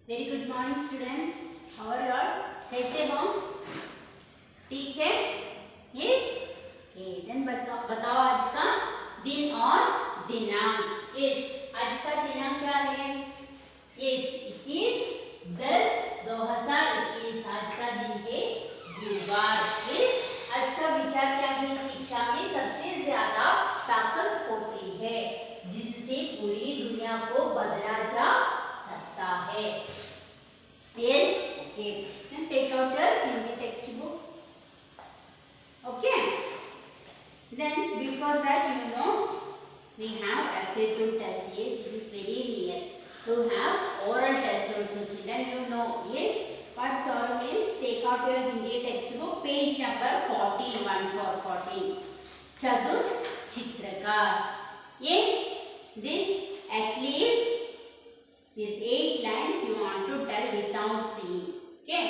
Very good morning students, how are you all? कैसे हो? ठीक है? यस? देन बताओ आज का दिन और दिनांक। यस, आज का दिनांक क्या है? यस, 21/10/2021 आज का दिन है गुरुवार। यस, आज का विचार क्या है? शिक्षा में सबसे ज्यादा ताकत होती है जिससे पूरी दुनिया को बदला जा सकता है। Yes, okay. Then take out your Hindi textbook. Okay. Then before that, we have FA2 test. Yes, it is very near to have oral test also. Children, yes. What's oral means? Take out your Hindi textbook, page number 14. 1 for 14. Chadur Chitrakar. Yes, this at least. These 8 lines you want to tell without seeing. Okay.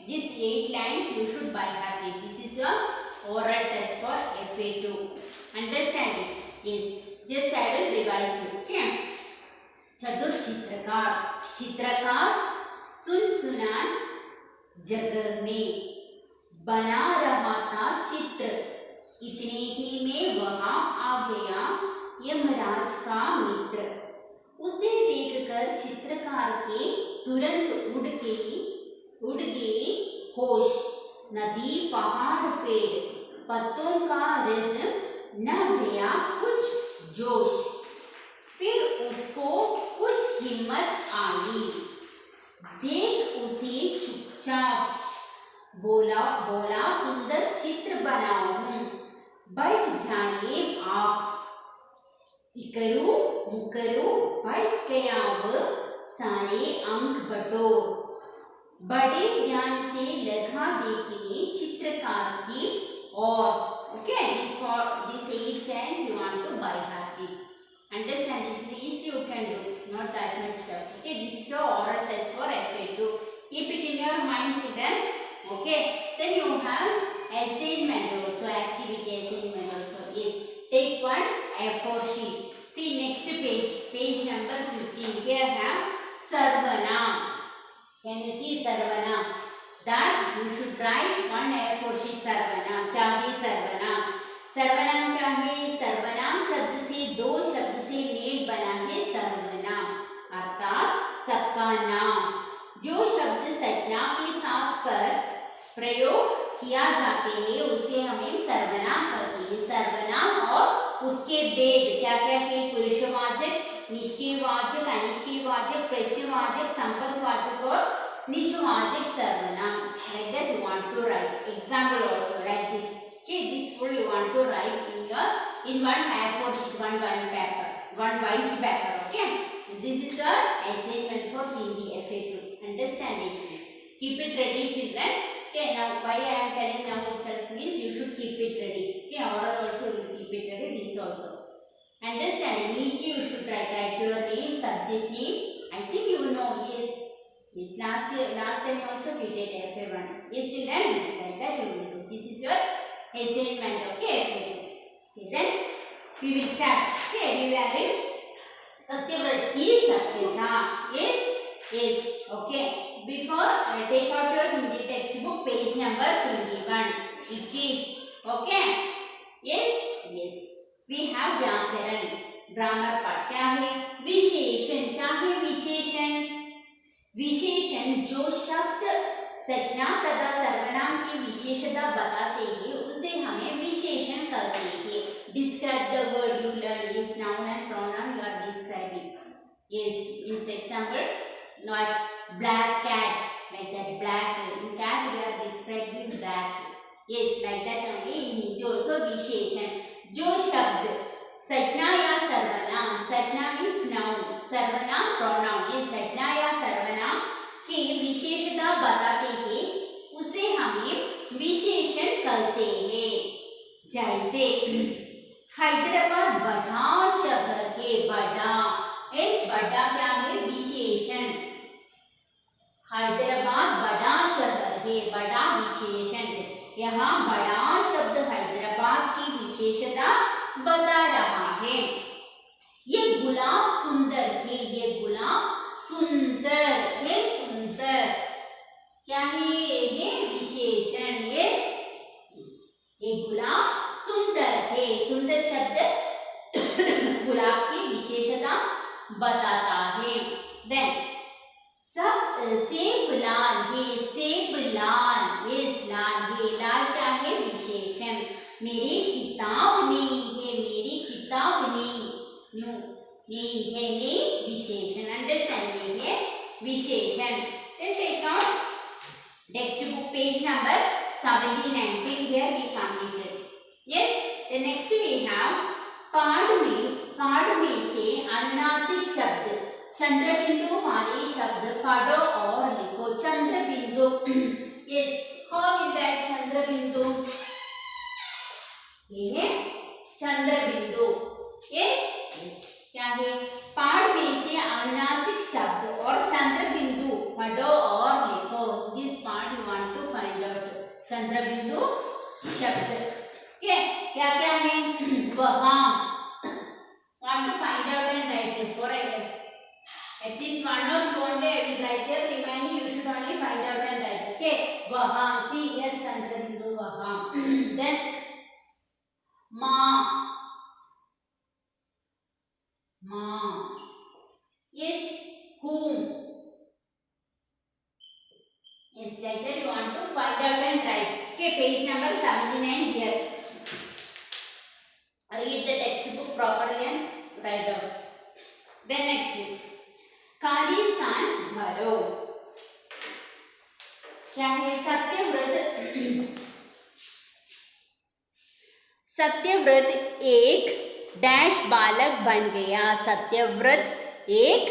These 8 lines you should by heart it. This is your oral test for FA2. Understand it? Yes. Just I will revise you. Okay. Chadur Chitrakar. Chitrakar सुनसुनान जगह में बना रहा था चित्र, इतने ही में वहां आ गया यमराज का मित्र। उसे देखकर चित्रकार के तुरंत उड़ गए होश। नदी पहाड़ पेड़ पत्तों का रिद्म न गया कुछ जोश। फिर उसको कुछ हिम्मत आई, देख उसे चुपचाप बोला सुंदर चित्र बनाऊं, बैठ जाइए आप। इकरू मुकरू बैठ गया वह, सारे अंक बटोर। बड़े ध्यान से लगा देखने चित्रकार की और। Okay, this 8 sense you want to by heart it. Understand, it's easy you can do, not that much stuff. Okay, this is your oral test for FA2. Keep it in your mind, children. Okay, then you have assignment also, activity assignment also. Yes, take one A4 sheet. See next page number 15. Here have Sarvanam. Can you see Sarvanam? That you should write one A4 sheet Sarvanam. क्या है सर्वनाम? सर्वनाम क्या है? सर्वनाम शब्द से दो शब्द से मेल बना है सर्वनाम, अर्थात सबका नाम। जो शब्द संज्ञा के साथ पर प्रयोग किया जाते हैं उसे हमें सर्वनाम कहते हैं। सर्वनाम और उसके भेद क्या क्या है? पुरुषवाचक, निष्क्रियवाचक, अनिष्क्रियवाचक, प्रश्नवाचक, संपदवाचक और निजवाचक सर्वनाम। Like that you want to write. Example also like this. Okay, this full you want to write in one A4 sheet, one paper, one white paper. Okay, this is your assignment for Hindi FA2. Understand it? Keep it ready, children. Okay, now why I am telling now itself means you should keep it ready. Okay, oral also you keep it ready. This also. Understand? Neatly you should write your name, subject name. I think you know. Yes. This last time also we did FA1. Yes, children. Yes, like that you will do. This is your assignment. Okay, FA2. Okay, then we will start. Okay, we are in Satyavrat ki Satyata. Yes. Yes. Okay. Before take out your Hindi textbook, page number 21. It is okay. Yes. Yes. We have व्याकरण, grammar part. क्या है? विशेषण। क्या है विशेषण? विशेषण जो शब्द संज्ञा तथा सर्वनाम की विशेषता बताते हैं उसे हमें विशेषण कहते हैं। Describe the word you learn is noun and pronoun you are describing. Yes, in example, not black cat, like that black cat we are describing black. Yes, like that only in Hindi also विशेषण। जो शब्द संज्ञा या सर्वनाम, संज्ञा means noun, सर्वनाम pronoun, ये संज्ञा या सर्वनाम की विशेषता बताते हैं उसे हमें विशेषण कहते हैं। जैसे हैदराबाद बड़ा शहर है, बड़ा। इस बड़ा क्या है? विशेषण। हैदराबाद बड़ा शहर है, बड़ा विशेषण। यहाँ बड़ा शब्द हैदराबाद की विशेषता बता रहा है। ये गुलाब सुंदर है, ये गुलाब सुंदर है, सेब लाल है, सेब लाल, यस लाल है, लाल क्या है विशेषण। मेरी किताब नहीं है, मेरी किताब नहीं है, नहीं विशेषण, अंडरस्टैंड ये है विशेषण। Then take out textbook page number 17 and here we completed. Yes, the next we have पाठ में से अनुनासिक शब्द चंद्रबिंदु वाले शब्द पढ़ो और लिखो। चंद्रबिंदु, yes, how is that चंद्रबिंदु? ये है चंद्रबिंदु, yes, yes, क्या है? पाठ में से अनुनासिक शब्द और चंद्रबिंदु पढ़ो और लिखो। This part you want to find out चंद्रबिंदु शब्द के क्या क्या है? वहां want to find out and write it for at least one or two one day I will write there, remaining you should only find out and write. Okay, vaham, see here Chandra-bindu vaham. Then ma, yes, whom, yes, like that you want to find out and write. Okay, page number 79 here. Read the textbook properly and write down. Then next, खाली स्थान भरो। क्या है? सत्यव्रत, सत्यव्रत एक dash बालक बन गया। सत्यव्रत एक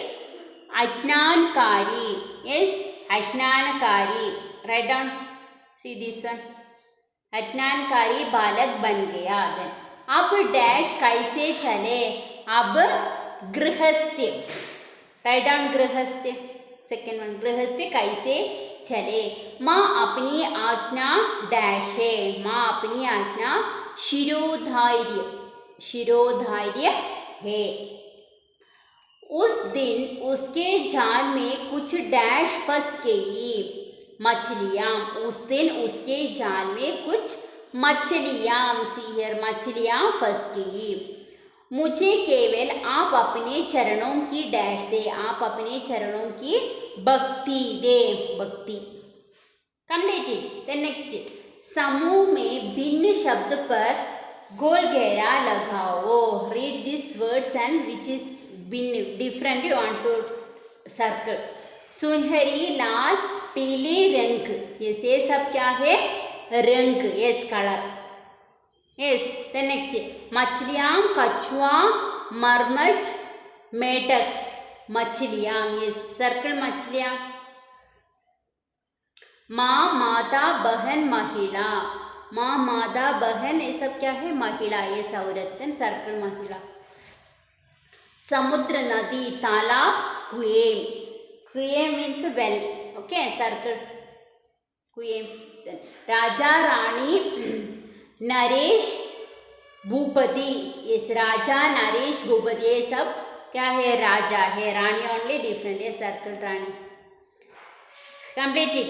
अज्ञानकारी, यस, अज्ञानकारी, write down, see this one, अज्ञानकारी बालक बन गया। देन अब डैश कैसे चले? अब गृहस्थ्य, राइट डाउन, गृहस्थ्य, सेकेंड वन, गृहस्थ्य कैसे चले? माँ अपनी आज्ञा डैश है, माँ अपनी आज्ञा शिरोधार्य, शिरोधार्य है। उस दिन उसके जाल में कुछ डैश फंस गई मछलियाँ। उस दिन उसके जाल में कुछ मछलियाँ, सी हियर, मछलियाँ फंस गई। मुझे केवल आप अपने चरणों की डैश दे, आप अपने चरणों की भक्ति दे, भक्ति कंप्लीटेड। देन नेक्स्ट, समूह में भिन्न शब्द पर गोल घेरा लगाओ। Read this words and which is भिन्न, different you want to circle. सुनहरी, लाल, पीले रंग, ये सब क्या है? रंग, yes, colour, yes. Then next, मछलियाँ, कछुआ, मरमच्छ, मेढक, मछलियाँ, यस, सर्कल मछलियाँ। माँ, माता, बहन, महिला, माँ, माता, बहन, ये सब क्या है? महिला, यस, औरत, देन सर्कल महिला। समुद्र, नदी, तालाब, कुएं, कुएं मीन्स वेल, ओके, सर्कल कुएं। राजा, रानी, नरेश, भूपति, इस राजा, नरेश, भूपति, ये सब क्या है? राजा है, रानी ओनली डिफरेंट है, सर्कल रानी completed.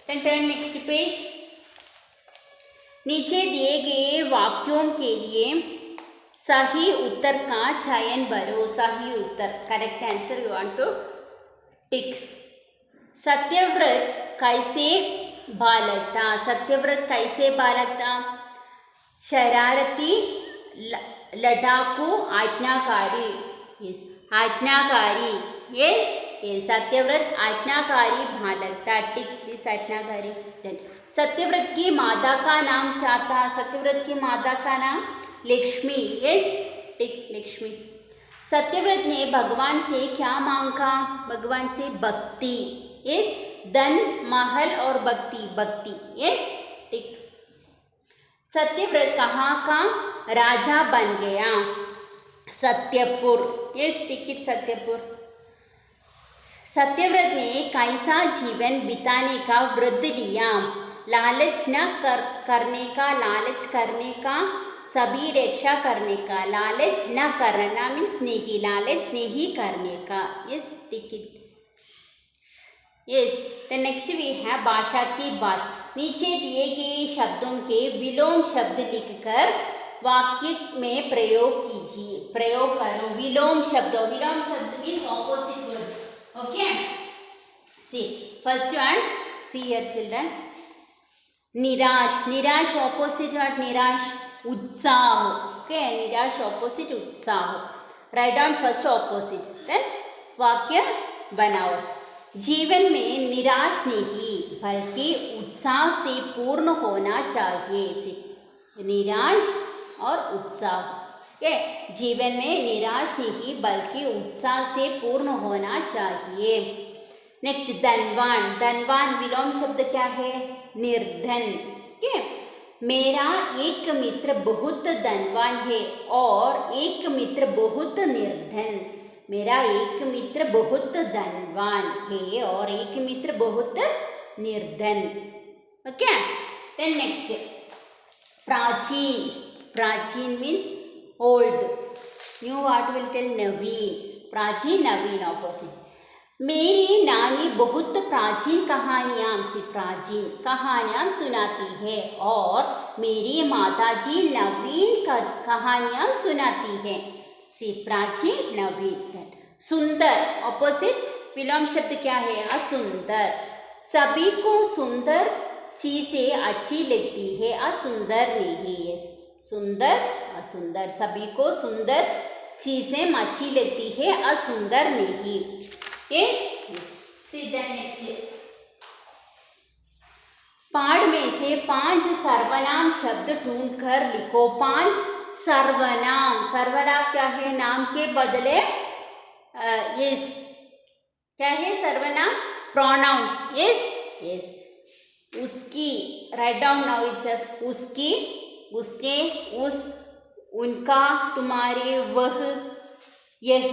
Then turn next page. नीचे दिए गए वाक्यों के लिए सही उत्तर का चयन करो। सही उत्तर, correct answer you want to tick. Satyavrat कैसे बालक था? सत्यव्रत कैसे बालक था? शरारती, लड़ाकू, आज्ञाकारी, यस, आज्ञाकारी, यस, ये सत्यव्रत आज्ञाकारी बालक था, टिक दिस आज्ञाकारी। देन सत्यव्रत की माता का नाम क्या था? सत्यव्रत की माता का नाम लक्ष्मी, यस, टिक लक्ष्मी। सत्यव्रत ने भगवान से क्या मांगा? भगवान से भक्ति, यस, धन, महल और भक्ति, भक्ति, यस, टिक। सत्यव्रत कहाँ का राजा बन गया? Satyapur, yes, tick it, Satyapur. सत्यव्रत ने कैसा जीवन बिताने का व्रत लिया? लालच न करने का, लालच करने का, सभी रक्षा करने का, लालच न करना मीन्स नहीं, लालच नहीं करने का, yes, ticket, yes. The next we है भाषा की बात। नीचे दिए गए शब्दों के विलोम शब्द लिखकर वाक्य में प्रयोग कीजिए, प्रयोग करो। विलोम शब्द, विलोम शब्द means opposite words, okay. See, first one, see here children. Nirash. Nirash opposite what? Nirash. Utsah. Okay, Nirash opposite Utsah. Write down first opposite. Then वाक्य बनाओ. जीवन में निराश नहीं बल्कि उत्साह से पूर्ण होना चाहिए. से निराश और उत्साह. Okay, जीवन में निराश नहीं बल्कि उत्साह से पूर्ण होना चाहिए. नेक्स्ट धनवान. धनवान विलोम शब्द क्या है? निर्धन. के मेरा एक मित्र बहुत धनवान है और एक मित्र बहुत निर्धन. मेरा एक मित्र बहुत धनवान है और एक मित्र बहुत निर्धन. ओके. देन नेक्स्ट प्राचीन. प्राचीन means old. New what will tell? नवीन. प्राचीन नवीन ऑपोजिट. मेरी नानी बहुत प्राचीन कहानियाँ से प्राचीन कहानियाँ सुनाती है और मेरी माताजी नवीन कहानियाँ सुनाती है. से प्राचीन नवीन. सुंदर ऑपोजिट विलोम शब्द क्या है? असुंदर. सभी को सुंदर चीजें अच्छी लगती है, असुंदर नहीं है. सुंदर असुंदर. सभी को सुंदर चीजें अच्छी लगती है, असुंदर नहीं. Yes? Yes. See the next. पाठ में से 5 सर्वनाम शब्द ढूंढकर लिखो. 5 सर्वनाम. सर्वनाम क्या है? नाम के बदले ये क्या है? सर्वनाम प्रोनाउन. Yes yes. उसकी. Write down now itself. उसकी, उसके, उस, उनका, तुम्हारे, वह, यह,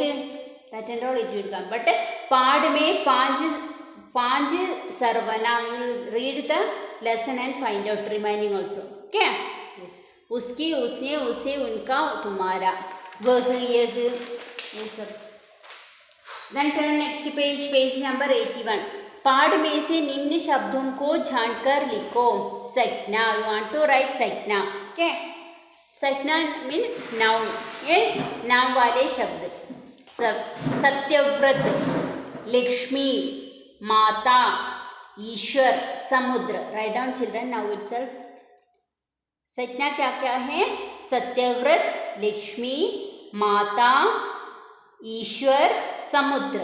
that and all it will come. But पाठ में 5 सर्वनाम. You will read the lesson and find out remaining also. Okay? Yes. उसकी, उसने, उसे, उनका, तुम्हारा, वह, यह, ये सब. Then turn next page, page number 81. पाठ में से निम्न शब्दों को जानकर लिखो. संज्ञा. You want to write संज्ञा. Okay? संज्ञा means noun. Yes? नाम वाले शब्द. सत्यव्रत, लक्ष्मी, माता, ईश्वर, समुद्र. Write down children now itself. संज्ञा क्या क्या है? सत्यव्रत, लक्ष्मी, माता, ईश्वर, समुद्र.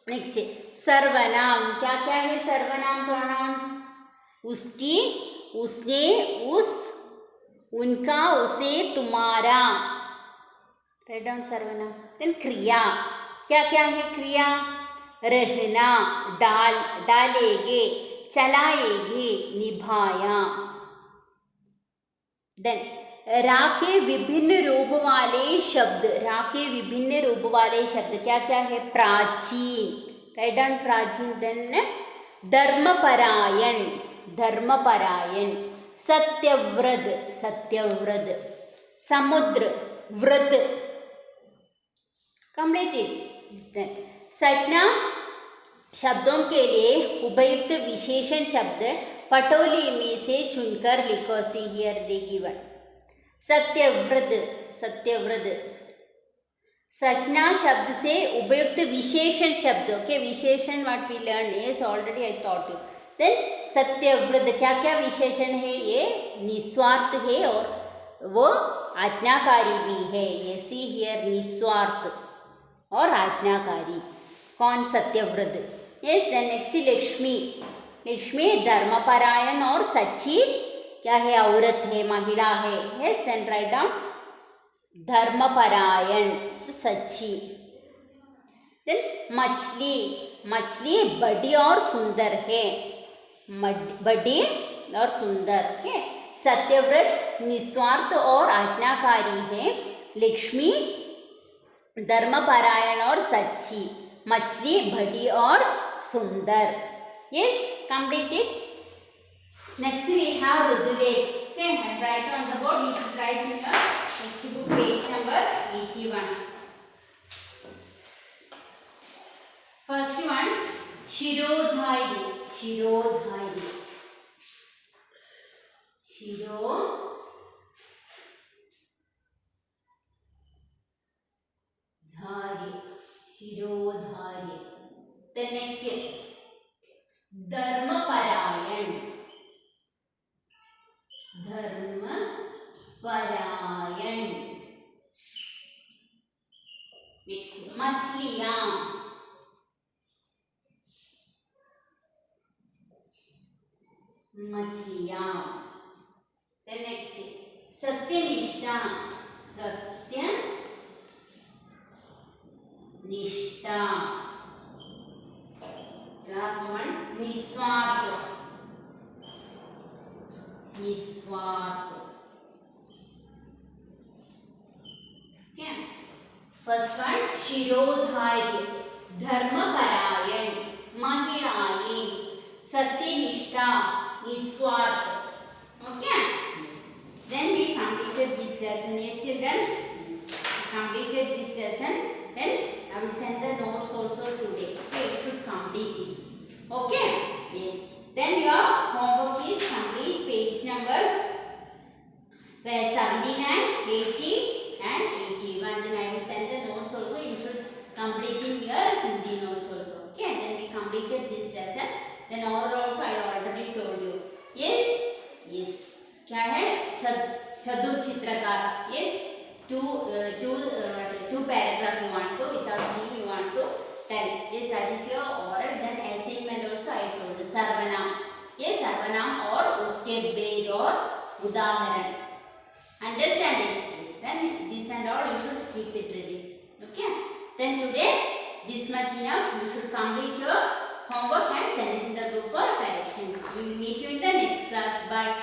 नेक्स्ट सर्वनाम. क्या क्या है सर्वनाम? प्रोनाउंस. उसकी, उसने, उस, उनका, उसे, तुम्हारा. राइट डाउन सर्वनाम. देन क्रिया. क्या क्या है क्रिया? रहना, डाल, डालेगे, चलाएगे, निभाया. देन रा के विभिन्न रूप वाले शब्द. रा के विभिन्न रूप वाले शब्द क्या क्या है? प्राचीन. राइट डाउन प्राचीन. देन धर्मपरायण. धर्मपरायण. सत्यव्रत. सत्यव्रत. समुद्र. व्रत. कंप्लीटेड. संज्ञा शब्दों के लिए उपयुक्त विशेषण शब्द पटोली में से चुनकर लिखो. See here they given. Satyavrat. Satyavrat. संज्ञा शब्द से उपयुक्त विशेषण शब्द. ओके. विशेषण what we learn is already I taught you. Then Satyavrat. क्या क्या विशेषण है? ये निस्वार्थ है और वो आज्ञाकारी भी है. ये सी हियर निस्वार्थ और आज्ञाकारी. कौन? Satyavrat. Yes. Then next Lakshmi. Lakshmi धर्मपरायण और सच्ची क्या है? औरत है, महिला है. यस. देन राइट डाउन धर्मपरायण, सच्ची. देन मछली. मछली बड़ी और सुंदर है. बड़ी और सुंदर है. सत्यव्रत निस्वार्थ और आज्ञाकारी है. लक्ष्मी धर्मपरायण और सच्ची. मछली बड़ी और सुंदर. Yes. Completed. Next we have Rigveda. Okay, and write on the board. You should write in your textbook page number 81. First one, Shirodhari. Shirodhari. Shirodhari. Shirodhari. Then next year, धर्मपरायण, धर्मपरायण। नेक्स्ट मछलियां, मछलियां। Then next सत्यनिष्ठा, सत्यनिष्ठा। Last one निस्वार्थ, निस्वार्थ। क्या first one शिरोधार्य, धर्मपरायण, महिलाएं, सत्यनिष्ठा, निस्वार्थ। Okay? Then we completed this lesson. Yes, children? Completed this lesson. Then I will send the notes also today. Okay, you should complete it. Okay? Yes. Then your homework is complete. Page number 79, 80 and 81. Then I will send the notes also. You should complete in your Hindi notes also. Okay? Then we completed this lesson. Then overall also I already told you. Yes? Yes. क्या है चतुर चित्रकार. Yes, two paragraph you want to, without seeing you want to tell. Yes, that is your oral. Then assignment also I told. सर्वनाम, ये सर्वनाम और उसके भेद और उदाहरण. Understand it? Yes. Then this and all you should keep it ready. Okay? Then today this much enough. You should complete your homework and send it in the group for correction. We will meet you in the next class. Bye.